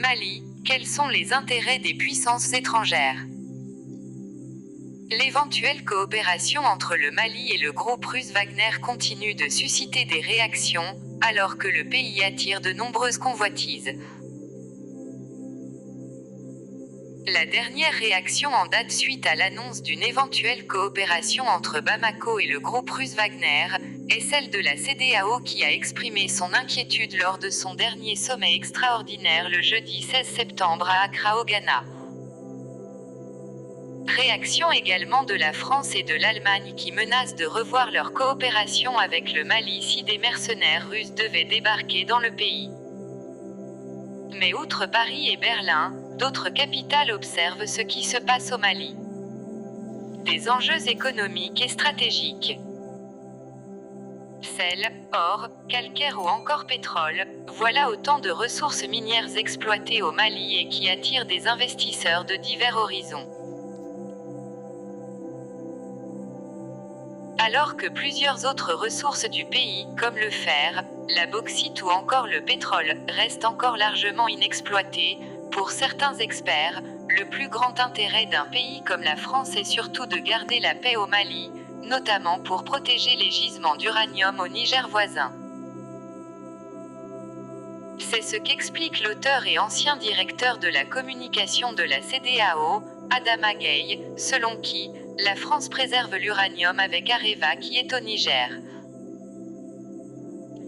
Mali, quels sont les intérêts des puissances étrangères? L'éventuelle coopération entre le Mali et le groupe russe Wagner continue de susciter des réactions, alors que le pays attire de nombreuses convoitises. La dernière réaction en date suite à l'annonce d'une éventuelle coopération entre Bamako et le groupe russe Wagner est celle de la CEDEAO qui a exprimé son inquiétude lors de son dernier sommet extraordinaire le jeudi 16 septembre à Accra au Ghana. Réaction également de la France et de l'Allemagne qui menacent de revoir leur coopération avec le Mali si des mercenaires russes devaient débarquer dans le pays. Mais outre Paris et Berlin, d'autres capitales observent ce qui se passe au Mali. Des enjeux économiques et stratégiques. Sel, or, calcaire ou encore pétrole, voilà autant de ressources minières exploitées au Mali et qui attirent des investisseurs de divers horizons. Alors que plusieurs autres ressources du pays, comme le fer, la bauxite ou encore le pétrole, restent encore largement inexploitées, pour certains experts, le plus grand intérêt d'un pays comme la France est surtout de garder la paix au Mali, notamment pour protéger les gisements d'uranium au Niger voisin. C'est ce qu'explique l'auteur et ancien directeur de la communication de la CEDEAO, Adama Gaye, selon qui la France préserve l'uranium avec Areva qui est au Niger.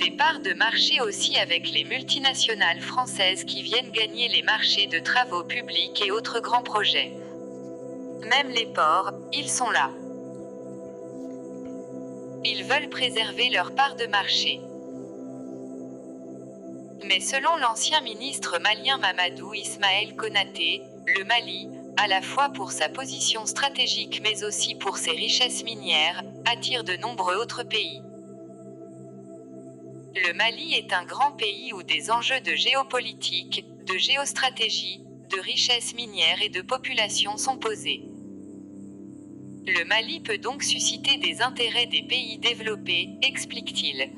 Des parts de marché aussi avec les multinationales françaises qui viennent gagner les marchés de travaux publics et autres grands projets. Même les ports, ils sont là. Ils veulent préserver leur part de marché. Mais selon l'ancien ministre malien Mamadou Ismaël Konaté, le Mali, à la fois pour sa position stratégique mais aussi pour ses richesses minières, attire de nombreux autres pays. Le Mali est un grand pays où des enjeux de géopolitique, de géostratégie, de richesses minières et de population sont posés. Le Mali peut donc susciter des intérêts des pays développés, explique-t-il.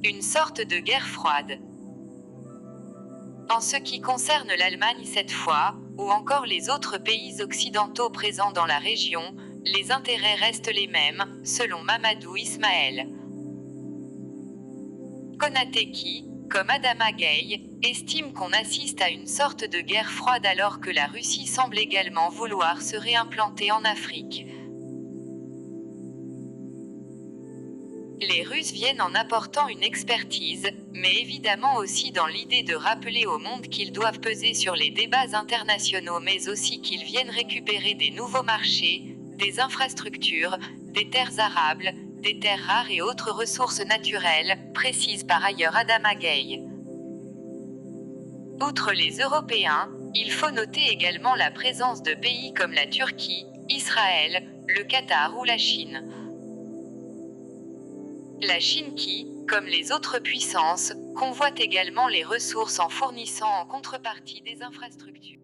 Une sorte de guerre froide. En ce qui concerne l'Allemagne cette fois, ou encore les autres pays occidentaux présents dans la région, les intérêts restent les mêmes, selon Mamadou Ismaël Konaté qui, comme Adama Gaye, estime qu'on assiste à une sorte de guerre froide alors que la Russie semble également vouloir se réimplanter en Afrique. Les Russes viennent en apportant une expertise, mais évidemment aussi dans l'idée de rappeler au monde qu'ils doivent peser sur les débats internationaux mais aussi qu'ils viennent récupérer des nouveaux marchés, des infrastructures, des terres arables, des terres rares et autres ressources naturelles, précise par ailleurs Adama Gaye. Outre les Européens, il faut noter également la présence de pays comme la Turquie, Israël, le Qatar ou la Chine. La Chine qui, comme les autres puissances, convoite également les ressources en fournissant en contrepartie des infrastructures.